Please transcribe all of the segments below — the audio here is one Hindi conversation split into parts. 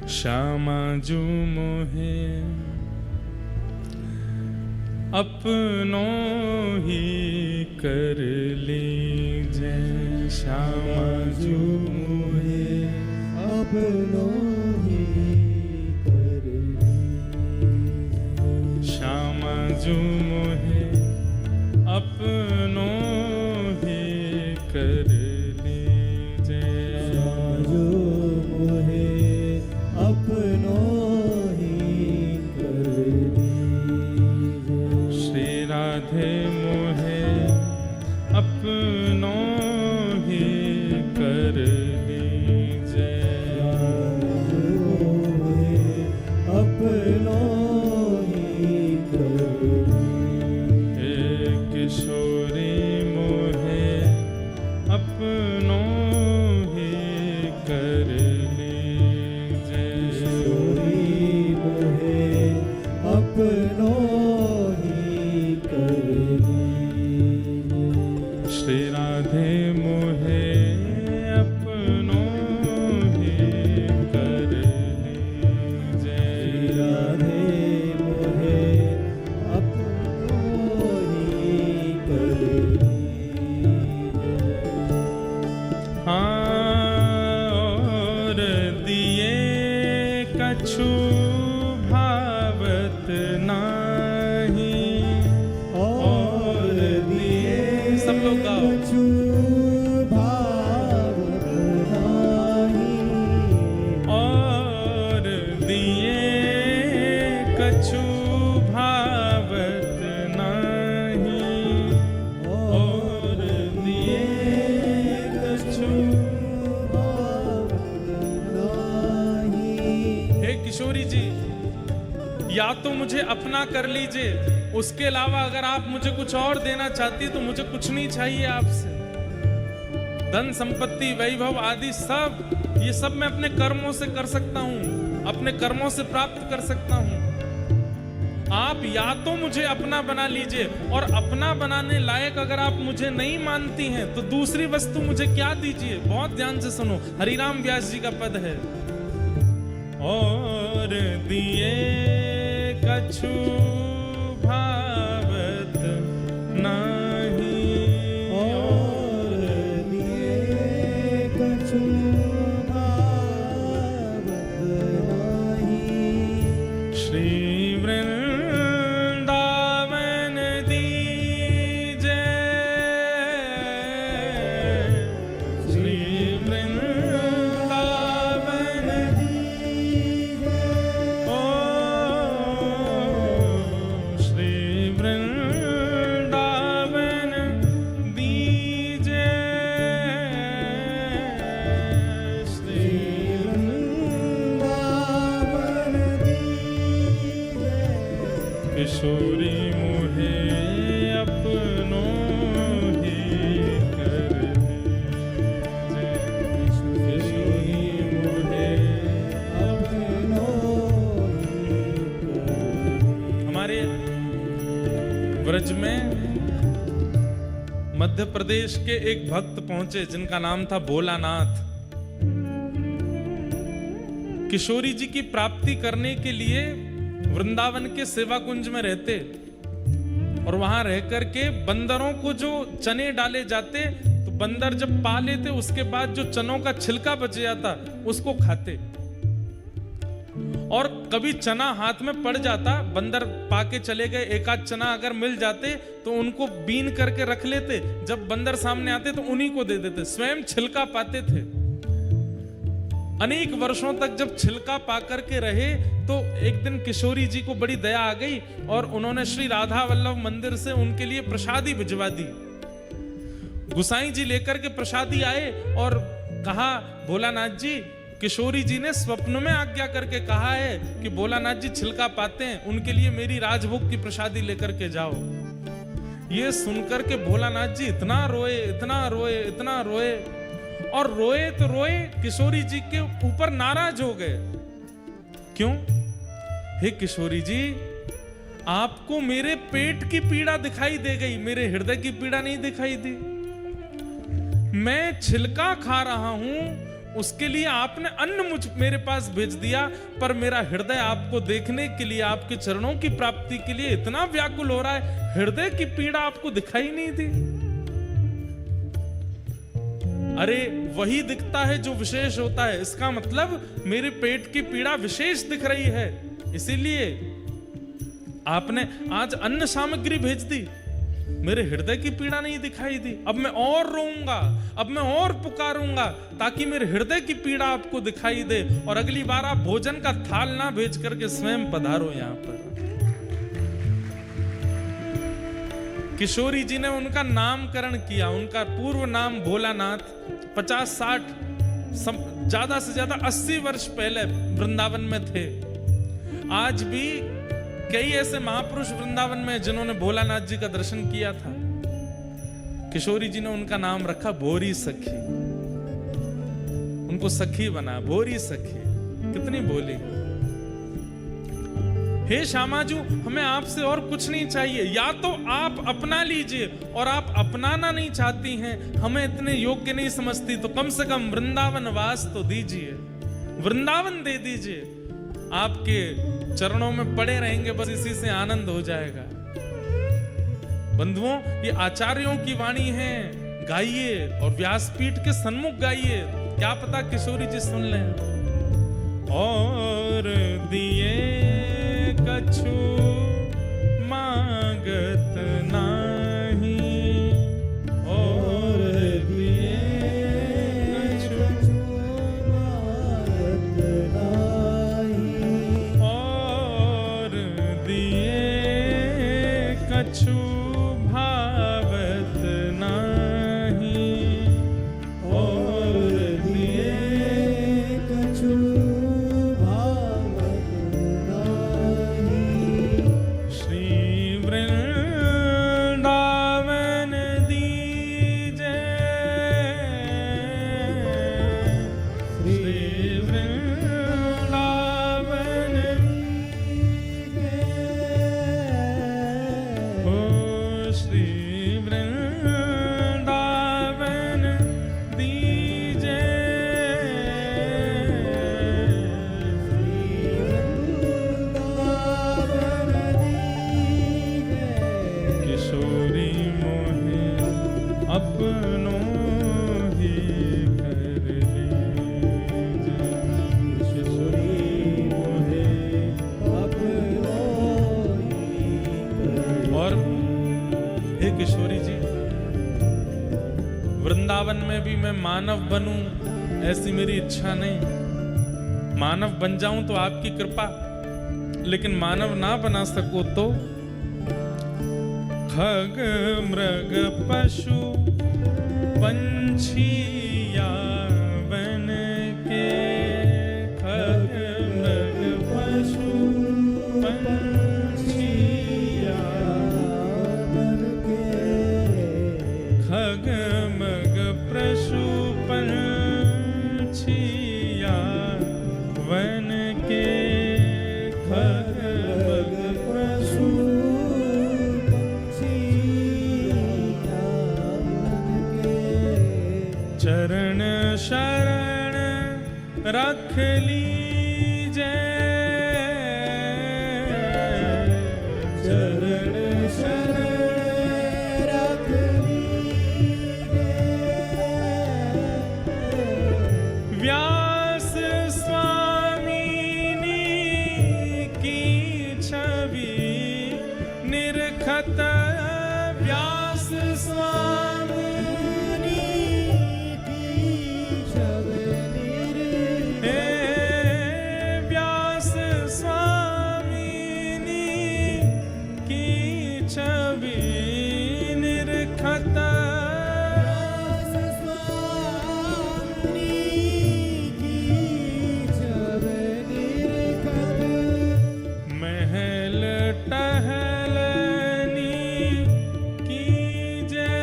श्यामा जू मोहे अपनों ही कर लीजे। श्यामा जू मोहे अपनों ही कर लीजे। श्यामा जू मोहे अपनों ही कर लीजे। जो मोहे अपनों ही कर लीजे। श्री राधे मोहे अपनों ही कर लीजे। अपनों ही कर लीजे। हे किशोरी मोहे अपनों ही कर लीजे। किशोरी मोहे अपनों ही कर लीजे। श्री राधे मोहे अपनों ही कर लीजे। राधे मोहे अपनों ही कर लीजे। और दिए कछु भावत नाही। और दिए सब लोग गाओ। कछु भावत नाही। और दिए कछु भावत नाही। और दिए कछु हे किशोरी जी, या तो मुझे अपना कर लीजिए, उसके अलावा अगर आप मुझे कुछ और देना चाहती तो मुझे कुछ नहीं चाहिए आपसे। धन संपत्ति वैभव आदि सब, ये सब मैं अपने कर्मों से कर सकता हूं, अपने कर्मों से प्राप्त कर सकता हूं। आप या तो मुझे अपना बना लीजिए, और अपना बनाने लायक अगर आप मुझे नहीं मानती हैं तो दूसरी वस्तु मुझे क्या दीजिए। बहुत ध्यान से सुनो, हरिराम व्यास जी का पद है। और दिए कछु भावत नाही। और दिए कछु भावत नाही। श्री वृंदावन दीजे। श्री वृंदावन ओ श्री वृंदावन दीजे। श्री वृंदावन दीजे। किशोरी मोहे अपनों ही कर लीजे। किशोरी मोहे अपनों ही कर लीजे। हमारे व्रज में मध्य प्रदेश के एक भक्त पहुंचे जिनका नाम था भोलानाथ। किशोरी जी की प्राप्ति करने के लिए वृंदावन के सेवा कुंज में रहते, और वहां रह करके बंदरों को जो चने डाले जाते तो बंदर जब पा लेते उसके बाद जो चनों का छिलका बच जाता उसको खाते। और कभी चना हाथ में पड़ जाता, बंदर पाके चले गए, एक आध चना अगर मिल जाते तो उनको बीन करके रख लेते, जब बंदर सामने आते तो उन्हीं को दे देते, स्वयं छिलका पाते थे। अनेक वर्षों तक जब छिलका पाकर के रहे तो एक दिन किशोरी जी को बड़ी दया आ गई और उन्होंने श्री राधा वल्लभ मंदिर से उनके लिए प्रसादी भिजवा दी। गुसाई जी लेकर के प्रसादी आए और कहा, भोलानाथ जी, किशोरी जी ने स्वप्न में आज्ञा करके कहा है कि भोलानाथ जी छिलका पाते हैं, उनके लिए मेरी राजभोग की प्रसादी लेकर के जाओ। ये सुनकर के भोलानाथ जी इतना रोए, इतना रोए, इतना रोए, और रोए तो रोए, किशोरी जी के ऊपर नाराज हो गए। क्यों? हे किशोरी जी, आपको मेरे पेट की पीड़ा दिखाई दे गई, मेरे हृदय की पीड़ा नहीं दिखाई दी। मैं छिलका खा रहा हूं, उसके लिए आपने अन्न मेरे पास भेज दिया, पर मेरा हृदय आपको देखने के लिए, आपके चरणों की प्राप्ति के लिए इतना व्याकुल हो रहा है, हृदय की पीड़ा आपको दिखाई नहीं दी। अरे वही दिखता है जो विशेष होता है, इसका मतलब मेरे पेट की पीड़ा विशेष दिख रही है, इसीलिए आपने आज अन्न सामग्री भेज दी, मेरे हृदय की पीड़ा नहीं दिखाई दी। अब मैं और रोऊंगा, अब मैं और पुकारूंगा, ताकि मेरे हृदय की पीड़ा आपको दिखाई दे, और अगली बार आप भोजन का थाल ना भेज करके स्वयं पधारो यहां पर। किशोरी जी ने उनका नामकरण किया, उनका पूर्व नाम भोलानाथ 50-60 ज्यादा से ज्यादा 80 वर्ष पहले वृंदावन में थे। आज भी कई ऐसे महापुरुष वृंदावन में जिन्होंने भोलानाथ जी का दर्शन किया था। किशोरी जी ने उनका नाम रखा भोरी सखी, उनको सखी बना, भोरी सखी, कितनी भोली। हे श्यामाजू, हमें आपसे और कुछ नहीं चाहिए, या तो आप अपना लीजिए, और आप अपनाना नहीं चाहती हैं, हमें इतने योग्य नहीं समझती, तो कम से कम वृंदावन वास तो दीजिए, वृंदावन दे दीजिए। आपके चरणों में पड़े रहेंगे, बस इसी से आनंद हो जाएगा। बंधुओं, ये आचार्यों की वाणी है, गाइए और व्यासपीठ के सन्मुख गाइए, क्या पता किशोरी जी सुन लें। और दिए कछु मांगत नाही, और दिए कछु मांगत नाही, और दिए कछु भावत नाही, और दिए कछु भावत नाही। श्री वृंदावन दीजे, श्री वृंदावन ओ श्री वृंदावन दीजे, किशोरी मोहे अपनों ही कर लीजे, किशोरी मोहे और हे किशोरी जी, वृंदावन में भी मैं मानव बनूं ऐसी मेरी इच्छा नहीं। मानव बन जाऊं तो आपकी कृपा, लेकिन मानव ना बना सको तो खग मृग पशु पंछी या बन के, खग मृग पशु पंछी या बन के, खग मृग पशु पंछी या वन के, खग मृग पशु चरण शरण रख लीजे, चरण शरण रख लीजे। व्यास स्वामिनी की छवि निरखत, व्यास स्वामी हे व्यास स्वामिनी की छवि निरखत, महल टहलनी की जय,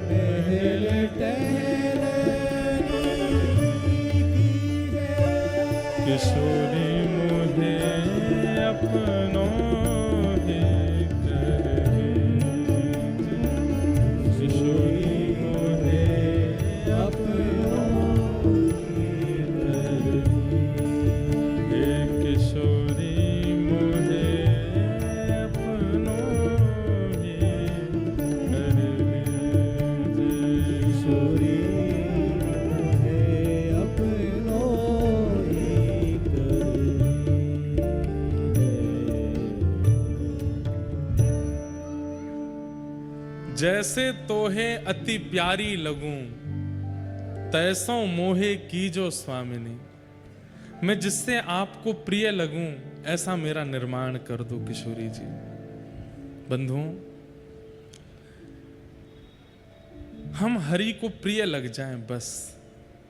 महल किशोरी मुझे अपनों ही कर लीजे, किशोरी मुझे जैसे तोहे अति प्यारी लगूं, तैसों मोहे कीजो स्वामिनी। मैं जिससे आपको प्रिय लगूं, ऐसा मेरा निर्माण कर दो किशोरी जी। बंधुओं, हम हरि को प्रिय लग जाएं बस।